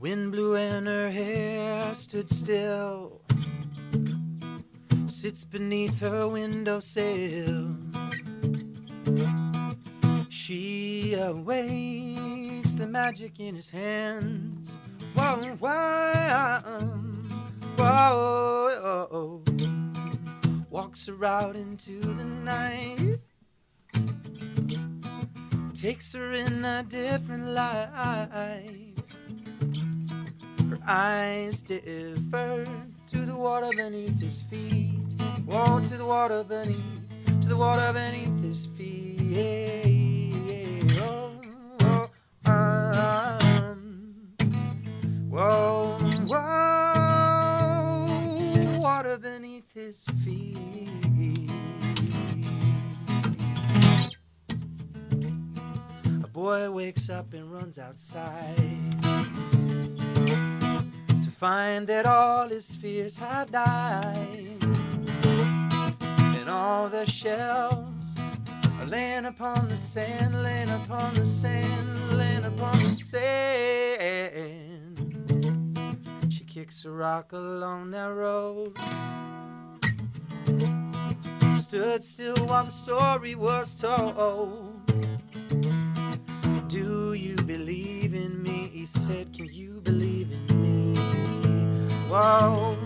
Wind blew and her hair stood still, sits beneath her windowsill. She awaits the magic in his hands. Whoa, whoa, whoa. Walks her out into the night, takes her in a different light. Her eyes differ to the water beneath his feet. Whoa, to the water beneath his feet. Oh, oh, whoa, whoa, water beneath his feet. A boy wakes up and runs outside to find that all his fears have died, and all the shells are laying upon the sand, laying upon the sand, laying upon the sand. She kicks a rock along that road, stood still while the story was told. Do you believe in me? He said, can you believe in me? Whoa,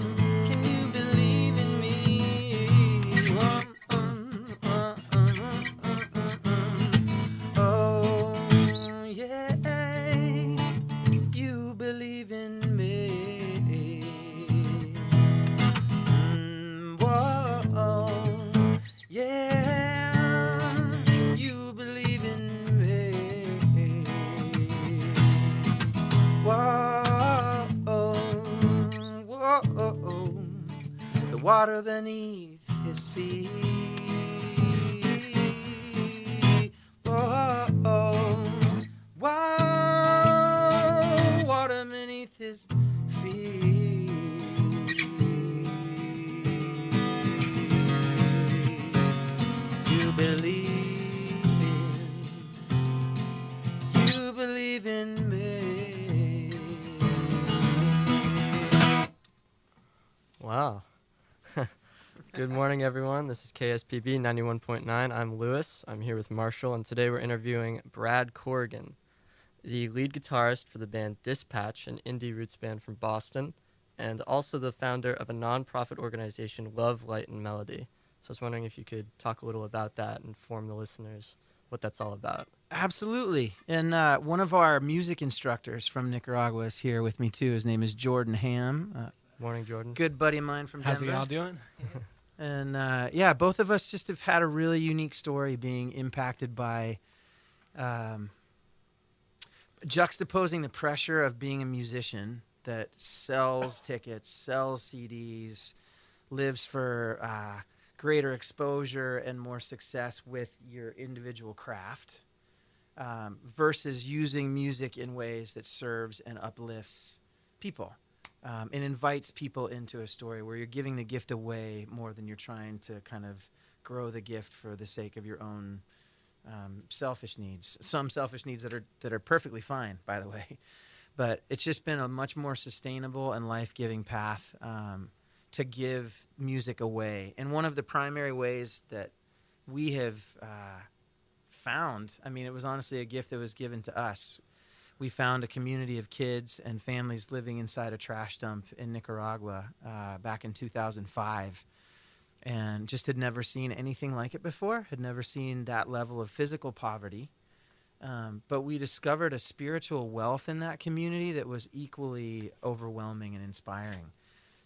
can you believe in me? Oh, yeah, you believe in me. Whoa, yeah, you believe in me. Whoa, whoa, the water beneath his feet. Whoa, whoa, water beneath his feet. You believe in me. Wow. Good morning, everyone. This is KSPB 91.9. I'm Lewis. I'm here with Marshall, and today we're interviewing Brad Corrigan, the lead guitarist for the band Dispatch, an indie roots band from Boston, and also the founder of a nonprofit organization, Love, Light, and Melody. So I was wondering if you could talk a little about that and inform the listeners what that's all about. Absolutely. And one of our music instructors from Nicaragua is here with me, too. His name is Jordan Ham. Morning, Jordan. Good buddy of mine from How's Denver. it all doing? And yeah, both of us just have had a really unique story being impacted by juxtaposing the pressure of being a musician that sells tickets, sells CDs, lives for greater exposure and more success with your individual craft, versus using music in ways that serves and uplifts people. And invites people into a story where you're giving the gift away more than you're trying to kind of grow the gift for the sake of your own selfish needs. Some selfish needs that are perfectly fine, by the way. But it's just been a much more sustainable and life-giving path to give music away. And one of the primary ways that we have found, I mean, it was honestly a gift that was given to us. We found a community of kids and families living inside a trash dump in Nicaragua back in 2005, and just had never seen anything like it before, had never seen that level of physical poverty. But we discovered a spiritual wealth in that community that was equally overwhelming and inspiring.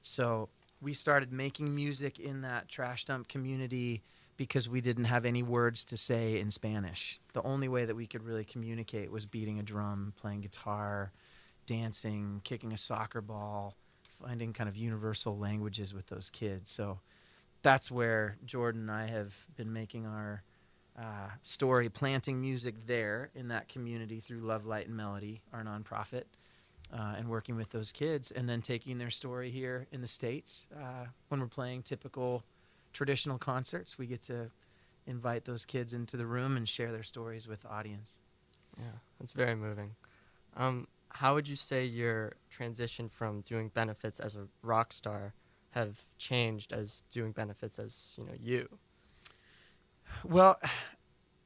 So we started making music in that trash dump community because we didn't have any words to say in Spanish. The only way that we could really communicate was beating a drum, playing guitar, dancing, kicking a soccer ball, finding kind of universal languages with those kids. So that's where Jordan and I have been making our story, planting music there in that community through Love, Light, and Melody, our nonprofit, and working with those kids, and then taking their story here in the States. When we're playing typical traditional concerts, we get to invite those kids into the room and share their stories with the audience. Yeah, that's very moving. how would you say your transition from doing benefits as a rock star have changed as doing benefits as, you? Well,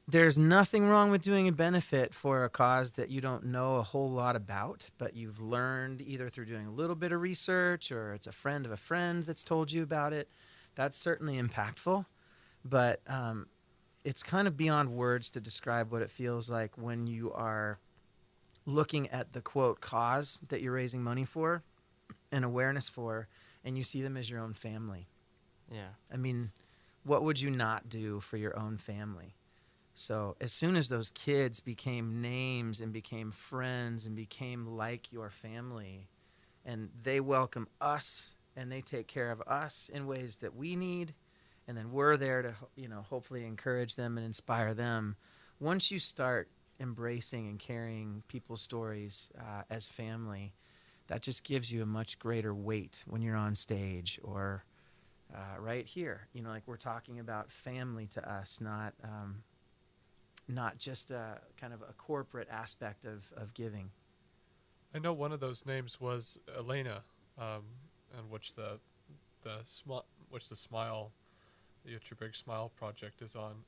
there's nothing wrong with doing a benefit for a cause that you don't know a whole lot about, but you've learned either through doing a little bit of research or it's a friend of a friend that's told you about it. That's certainly impactful, but it's kind of beyond words to describe what it feels like when you are looking at the quote cause that you're raising money for and awareness for, and you see them as your own family. Yeah. I mean, what would you not do for your own family? So as soon as those kids became names and became friends and became like your family, and they welcome us and they take care of us in ways that we need, and then we're there to, hopefully encourage them and inspire them. Once you start embracing and carrying people's stories as family, that just gives you a much greater weight when you're on stage or right here. Like we're talking about family to us, not just a kind of a corporate aspect of giving. I know one of those names was Elena, and which the Smile, the Your Big Smile project is on.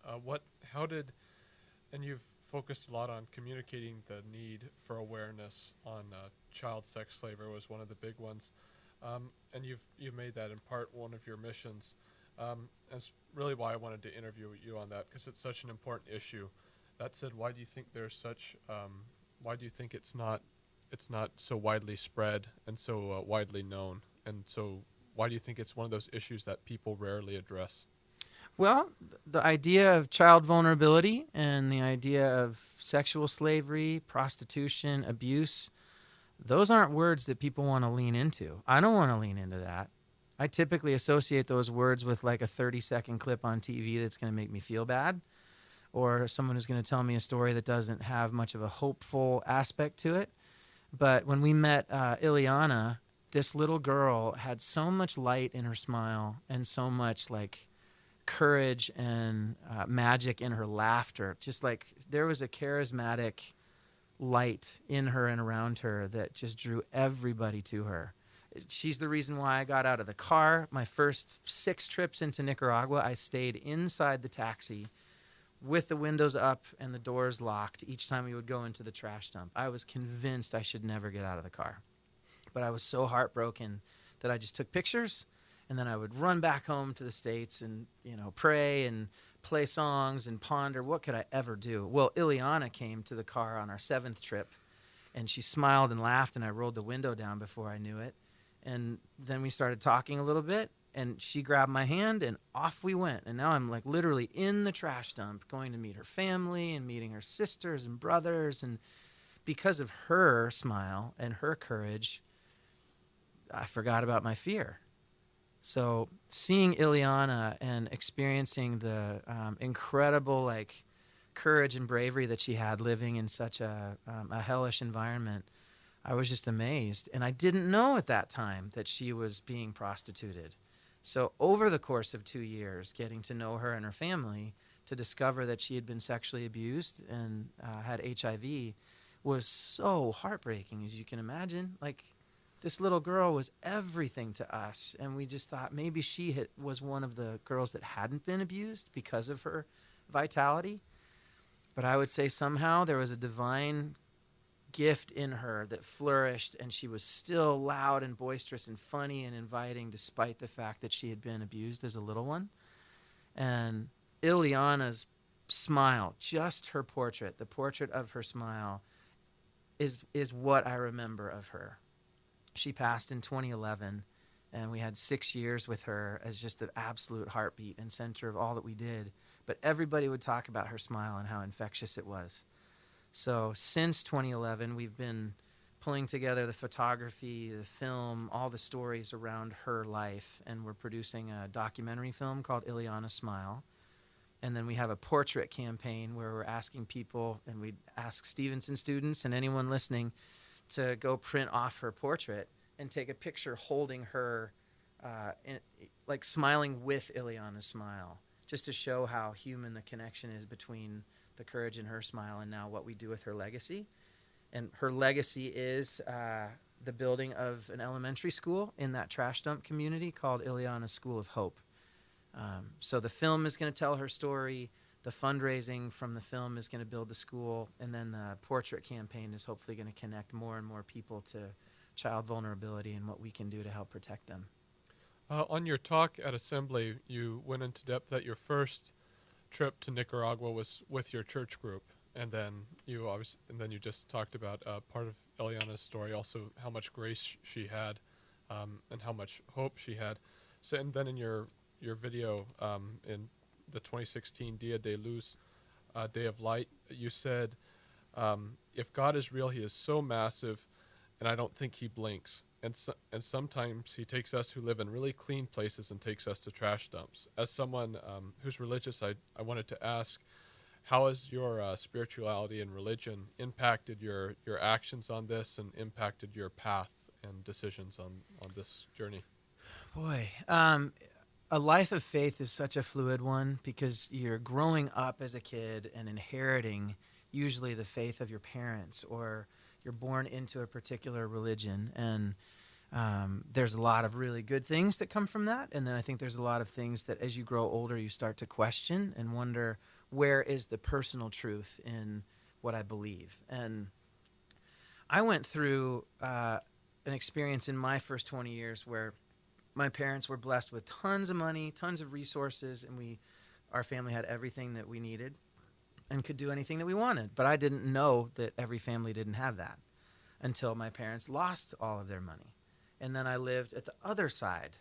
And you've focused a lot on communicating the need for awareness on child sex slavery was one of the big ones, and you've made that in part one of your missions. That's really why I wanted to interview you on that, because it's such an important issue. That said, why do you think why do you think it's not so widely spread and so widely known, and so why do you think it's one of those issues that people rarely address? Well, the idea of child vulnerability and the idea of sexual slavery, prostitution, abuse, those aren't words that people want to lean into. I don't want to lean into that. I typically associate those words with like a 30-second clip on TV that's going to make me feel bad, or someone who's going to tell me a story that doesn't have much of a hopeful aspect to it. But when we met Ileana, this little girl had so much light in her smile and so much like courage and magic in her laughter. Just like there was a charismatic light in her and around her that just drew everybody to her. She's the reason why I got out of the car. My first 6 trips into Nicaragua, I stayed inside the taxi with the windows up and the doors locked each time we would go into the trash dump. I was convinced I should never get out of the car. But I was so heartbroken that I just took pictures, and then I would run back home to the States and, pray and play songs and ponder what could I ever do. Well, Ileana came to the car on our 7th trip, and she smiled and laughed, and I rolled the window down before I knew it. And then we started talking a little bit, and she grabbed my hand, and off we went. And now I'm like literally in the trash dump going to meet her family and meeting her sisters and brothers. And because of her smile and her courage, I forgot about my fear. So seeing Ileana and experiencing the incredible courage and bravery that she had living in such a hellish environment, I was just amazed. And I didn't know at that time that she was being prostituted. So over the course of 2 years, getting to know her and her family, to discover that she had been sexually abused and had HIV was so heartbreaking, as you can imagine. Like, this little girl was everything to us, and we just thought maybe she was one of the girls that hadn't been abused because of her vitality. But I would say somehow there was a divine gift in her that flourished, and she was still loud and boisterous and funny and inviting despite the fact that she had been abused as a little one. And Ileana's smile, just her portrait, the portrait of her smile, is what I remember of her. She passed in 2011, and we had 6 years with her as just the absolute heartbeat and center of all that we did. But everybody would talk about her smile and how infectious it was. So since 2011, we've been pulling together the photography, the film, all the stories around her life, and we're producing a documentary film called Ileana's Smile. And then we have a portrait campaign where we're asking people, and we ask Stevenson students and anyone listening to go print off her portrait and take a picture holding her, smiling with Ileana's smile, just to show how human the connection is between the courage in her smile and now what we do with her legacy. And her legacy is the building of an elementary school in that trash dump community called Ileana School of Hope. So the film is going to tell her story. The fundraising from the film is going to build the school. And then the portrait campaign is hopefully going to connect more and more people to child vulnerability and what we can do to help protect them. On your talk at Assembly, you went into depth that your first trip to Nicaragua was with your church group, and then you just talked about part of Eliana's story, also how much grace she had, and how much hope she had. So, and then in your video in the 2016 Dia de Luz, Day of Light, you said, if God is real, he is so massive, and I don't think he blinks. And sometimes he takes us who live in really clean places and takes us to trash dumps. As someone who's religious, I wanted to ask, how has your spirituality and religion impacted your actions on this and impacted your path and decisions on this journey? Boy, a life of faith is such a fluid one because you're growing up as a kid and inheriting usually the faith of your parents, or you're born into a particular religion. And there's a lot of really good things that come from that. And then I think there's a lot of things that as you grow older, you start to question and wonder, where is the personal truth in what I believe? And I went through an experience in my first 20 years where my parents were blessed with tons of money, tons of resources, and our family had everything that we needed and could do anything that we wanted. But I didn't know that every family didn't have that until my parents lost all of their money. And then I lived at the other side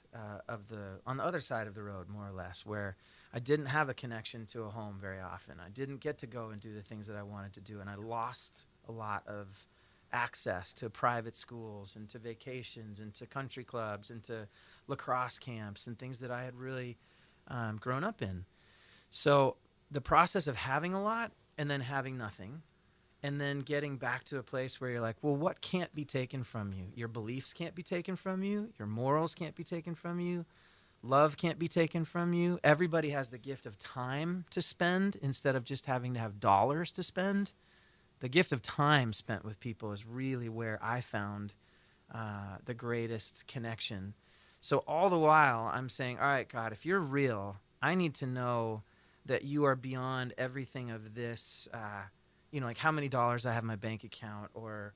on the other side of the road, more or less, where I didn't have a connection to a home very often. I didn't get to go and do the things that I wanted to do, and I lost a lot of access to private schools and to vacations and to country clubs and to lacrosse camps and things that I had really grown up in. So the process of having a lot and then having nothing, and then getting back to a place where you're like, well, what can't be taken from you? Your beliefs can't be taken from you. Your morals can't be taken from you. Love can't be taken from you. Everybody has the gift of time to spend instead of just having to have dollars to spend. The gift of time spent with people is really where I found the greatest connection. So all the while I'm saying, all right, God, if you're real, I need to know that you are beyond everything of this, like how many dollars I have in my bank account, or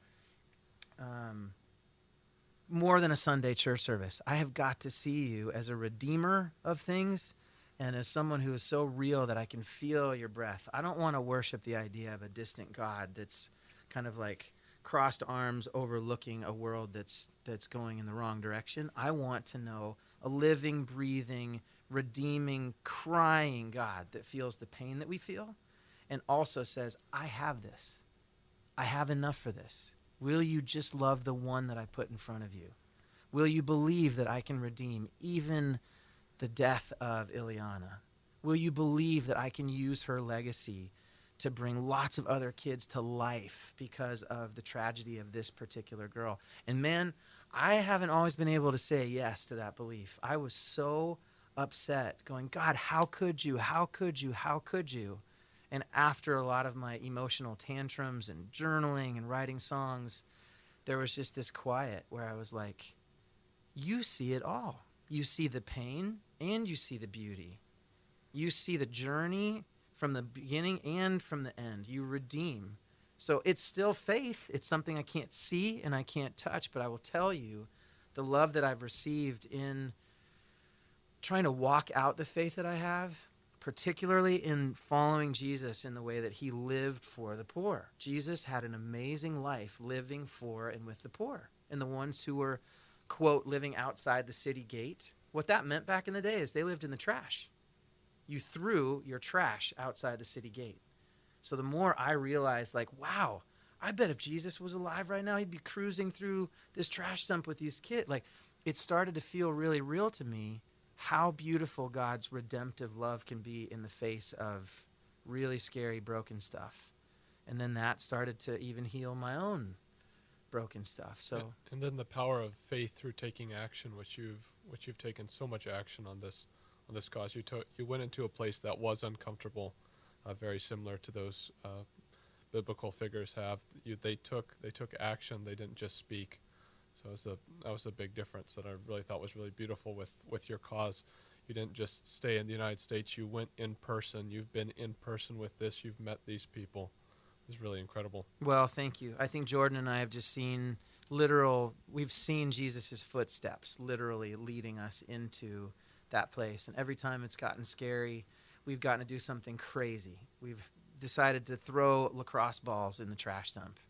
more than a Sunday church service. I have got to see you as a redeemer of things and as someone who is so real that I can feel your breath. I don't want to worship the idea of a distant God that's kind of like crossed arms overlooking a world that's going in the wrong direction. I want to know a living, breathing, redeeming, crying God that feels the pain that we feel and also says, I have this. I have enough for this. Will you just love the one that I put in front of you? Will you believe that I can redeem even the death of Ileana? Will you believe that I can use her legacy to bring lots of other kids to life because of the tragedy of this particular girl? And man, I haven't always been able to say yes to that belief. I was so upset going, God, how could you? How could you? How could you? And after a lot of my emotional tantrums and journaling and writing songs, there was just this quiet where I was like, you see it all. You see the pain and you see the beauty. You see the journey from the beginning and from the end. You redeem. So it's still faith. It's something I can't see and I can't touch, but I will tell you the love that I've received in trying to walk out the faith that I have, particularly in following Jesus in the way that he lived for the poor. Jesus had an amazing life living for and with the poor and the ones who were, quote, living outside the city gate. What that meant back in the day is they lived in the trash. You threw your trash outside the city gate. So the more I realized, like, wow, I bet if Jesus was alive right now, he'd be cruising through this trash dump with these kids. Like, it started to feel really real to me how beautiful God's redemptive love can be in the face of really scary, broken stuff. And then that started to even heal my own broken stuff. So, and then the power of faith through taking action, which you've taken so much action on this cause. You went into a place that was uncomfortable, very similar to those biblical figures have. They took action. They didn't just speak. So that was a big difference that I really thought was really beautiful with your cause. You didn't just stay in the United States. You went in person. You've been in person with this. You've met these people. It's really incredible. Well, thank you. I think Jordan and I have just seen we've seen Jesus' footsteps literally leading us into that place. And every time it's gotten scary, we've gotten to do something crazy. We've decided to throw lacrosse balls in the trash dump.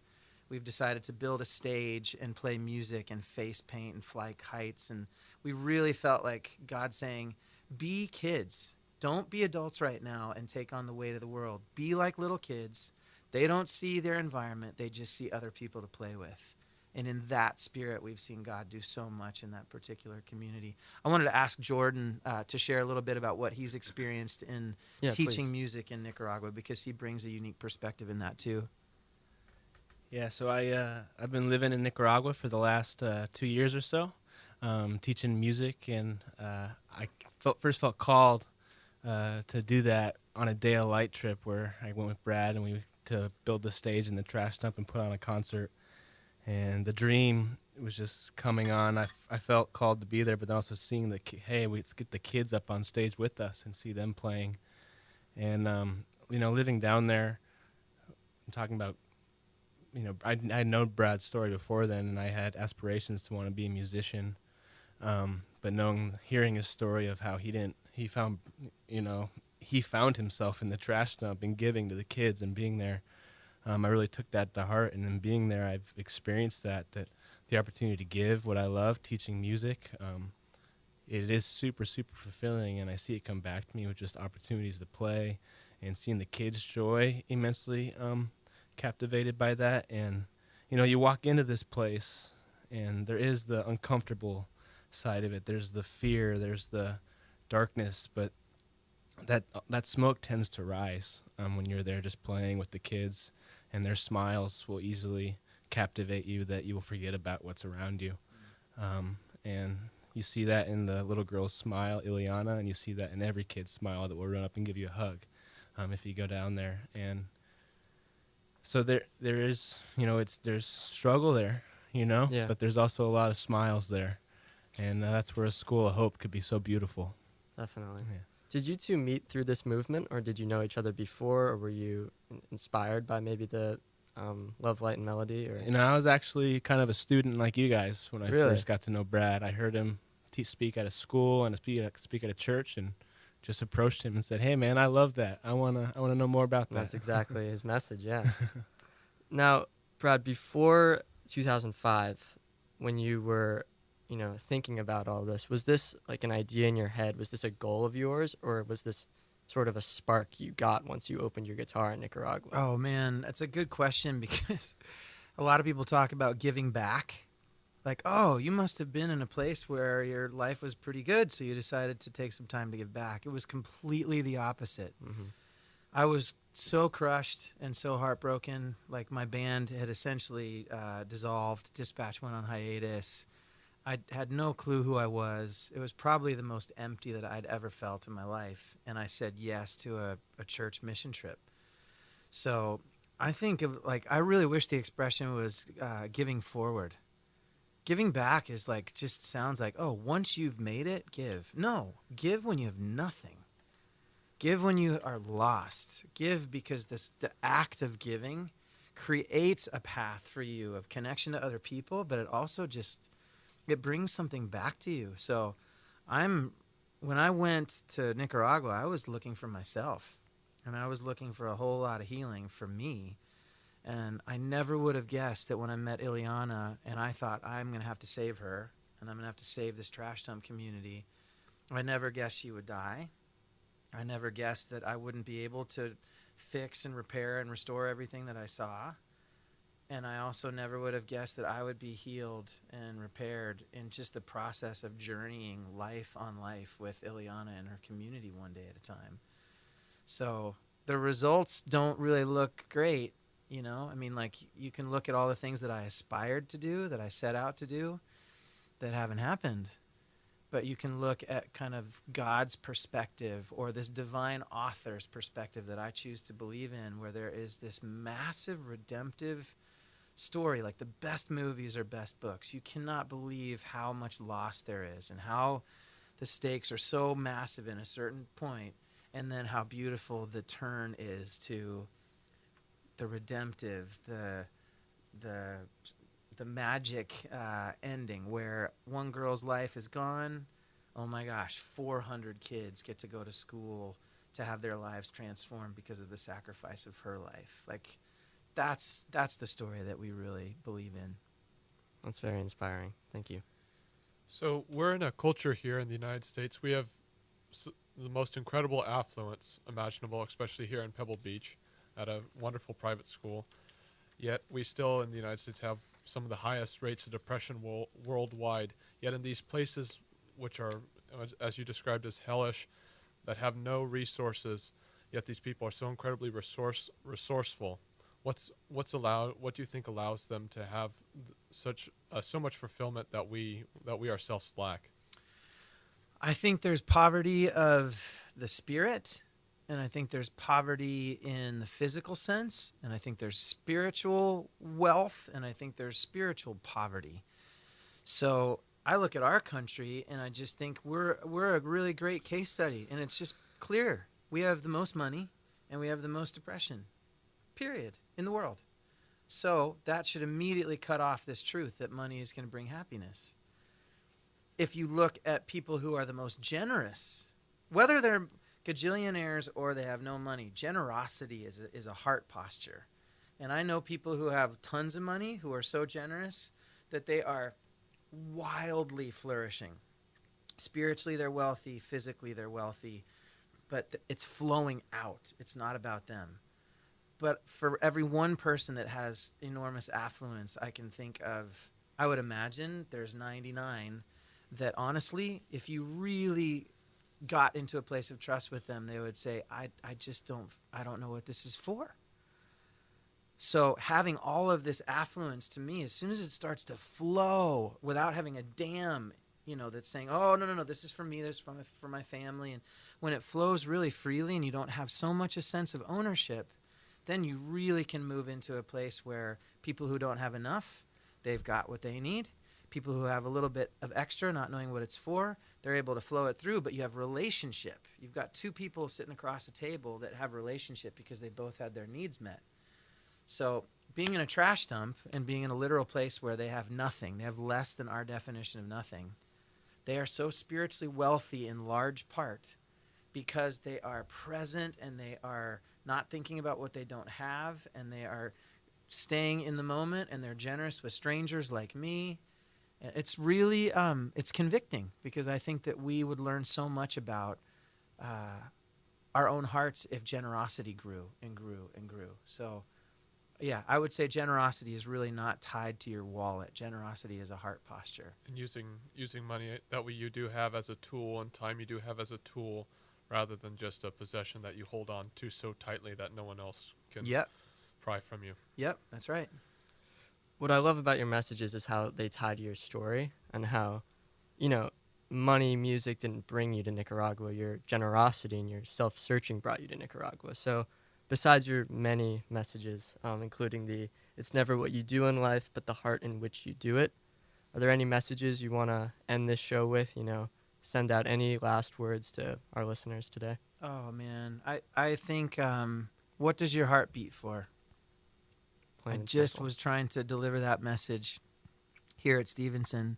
We've decided to build a stage and play music and face paint and fly kites. And we really felt like God saying, be kids. Don't be adults right now and take on the weight of the world. Be like little kids. They don't see their environment. They just see other people to play with. And in that spirit, we've seen God do so much in that particular community. I wanted to ask Jordan to share a little bit about what he's experienced in teaching please. music in Nicaragua, because he brings a unique perspective in that too. Yeah, so I've been living in Nicaragua for the last 2 years or so, teaching music, and I first felt called to do that on a Day of Light trip where I went with Brad and to build the stage in the trash dump and put on a concert. And the dream was just coming on. I felt called to be there, but then also seeing let's get the kids up on stage with us and see them playing. And living down there, I'm talking about. I'd known Brad's story before then, and I had aspirations to want to be a musician. But hearing his story of how he found himself in the trash dump and giving to the kids and being there, I really took that to heart. And then being there, I've experienced that the opportunity to give what I love, teaching music, it is super, super fulfilling, and I see it come back to me with just opportunities to play and seeing the kids' joy immensely captivated by that. And you walk into this place and there is the uncomfortable side of it. There's the fear, there's the darkness, but that smoke tends to rise when you're there just playing with the kids, and their smiles will easily captivate you that you will forget about what's around you. And you see that in the little girl's smile, Ileana, and you see that in every kid's smile that will run up and give you a hug if you go down there. And so there is, there's struggle there, Yeah. but there's also a lot of smiles there. And that's where a school of hope could be so beautiful. Definitely. Yeah. Did you two meet through this movement, or did you know each other before, or were you inspired by maybe the Love, Light, and Melody? Or I was actually kind of a student like you guys when I Really? first got to know Brad. I heard him speak at a school and speak at a church, and just approached him and said, "Hey, man, I love that. I wanna know more about that." That's exactly his message, yeah. Now, Brad, before 2005, when you were, thinking about all this, was this like an idea in your head? Was this a goal of yours, or was this sort of a spark you got once you opened your guitar in Nicaragua? Oh, man, that's a good question, because a lot of people talk about giving back. Like, oh, you must have been in a place where your life was pretty good, so you decided to take some time to give back. It was completely the opposite. Mm-hmm. I was so crushed and so heartbroken. Like, my band had essentially dissolved. Dispatch went on hiatus. I had no clue who I was. It was probably the most empty that I'd ever felt in my life. And I said yes to a church mission trip. So I think I really wish the expression was giving forward. Giving back is just sounds like, oh, once you've made it, give. No, give when you have nothing. Give when you are lost. Give because the act of giving creates a path for you of connection to other people, but it also it brings something back to you. So when I went to Nicaragua, I was looking for myself, and I was looking for a whole lot of healing for me. And I never would have guessed that when I met Ileana and I thought, I'm going to have to save her and I'm going to have to save this trash dump community, I never guessed she would die. I never guessed that I wouldn't be able to fix and repair and restore everything that I saw. And I also never would have guessed that I would be healed and repaired in just the process of journeying life on life with Ileana and her community one day at a time. So the results don't really look great. You can look at all the things that I aspired to do, that I set out to do, that haven't happened. but you can look at kind of God's perspective or this divine author's perspective that I choose to believe in, where there is this massive redemptive story, like the best movies or best books. You cannot believe how much loss there is and how the stakes are so massive in a certain point, and then how beautiful the turn is to the redemptive, the magic ending where one girl's life is gone. Oh my gosh, 400 kids get to go to school to have their lives transformed because of the sacrifice of her life. Like, that's the story that we really believe in. That's very inspiring. Thank you. So we're in a culture here in the United States. We have the most incredible affluence imaginable, especially here in Pebble Beach at a wonderful private school. Yet we still in the United States have some of the highest rates of depression worldwide. Yet in these places, which are, as you described, as hellish, that have no resources, yet these people are so incredibly resourceful. What do you think allows them to have so much fulfillment that we ourselves lack? I think there's poverty of the spirit, and I think there's poverty in the physical sense, and I think there's spiritual wealth, and I think there's spiritual poverty. So I look at our country, and I just think we're a really great case study, and it's just clear. We have the most money, and we have the most depression, period, in the world. So that should immediately cut off this truth that money is going to bring happiness. If you look at people who are the most generous, whether they're gajillionaires or they have no money, generosity is a heart posture. And I know people who have tons of money who are so generous that they are wildly flourishing. Spiritually, they're wealthy. Physically, they're wealthy. But it's flowing out. It's not about them. But for every one person that has enormous affluence, I can think of, I would imagine there's 99 that honestly, if you really got into a place of trust with them, they would say, I don't know what this is for. So having all of this affluence, to me, as soon as it starts to flow without having a dam, that's saying, oh, no, this is for me, this is for my family. And when it flows really freely and you don't have so much a sense of ownership, then you really can move into a place where people who don't have enough, they've got what they need. People who have a little bit of extra, not knowing what it's for, they're able to flow it through, but you have relationship. You've got two people sitting across a table that have relationship because they both had their needs met. So being in a trash dump and being in a literal place where they have nothing, they have less than our definition of nothing, they are so spiritually wealthy in large part because they are present and they are not thinking about what they don't have, and they are staying in the moment, and they're generous with strangers like me. It's really, it's convicting, because I think that we would learn so much about our own hearts if generosity grew and grew and grew. So, yeah, I would say generosity is really not tied to your wallet. Generosity is a heart posture. And using money that you do have as a tool and time you do have as a tool, rather than just a possession that you hold on to so tightly that no one else can pry from you. Yep, that's right. What I love about your messages is how they tie to your story, and how, money, music didn't bring you to Nicaragua. Your generosity and your self-searching brought you to Nicaragua. So besides your many messages, including it's never what you do in life, but the heart in which you do it, are there any messages you want to end this show with, send out any last words to our listeners today? Oh, man. I think, what does your heart beat for? I just was trying to deliver that message here at Stevenson,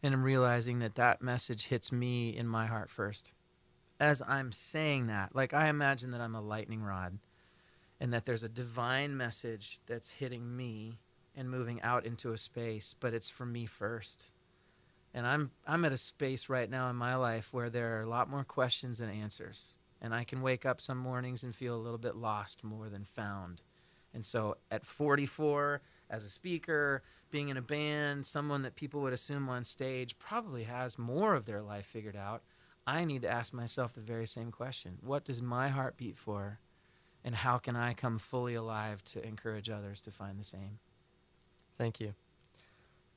and I'm realizing that message hits me in my heart first. As I'm saying that, like, I imagine that I'm a lightning rod, and that there's a divine message that's hitting me and moving out into a space, but it's for me first. And I'm at a space right now in my life where there are a lot more questions than answers. And I can wake up some mornings and feel a little bit lost more than found. And so at 44, as a speaker, being in a band, someone that people would assume on stage probably has more of their life figured out, I need to ask myself the very same question. What does my heart beat for? And how can I come fully alive to encourage others to find the same? Thank you.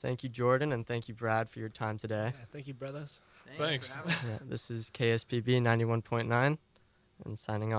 Thank you, Jordan, and thank you, Brad, for your time today. Yeah, thank you, brothers. Thanks. for having us. Yeah, this is KSPB 91.9, and signing off.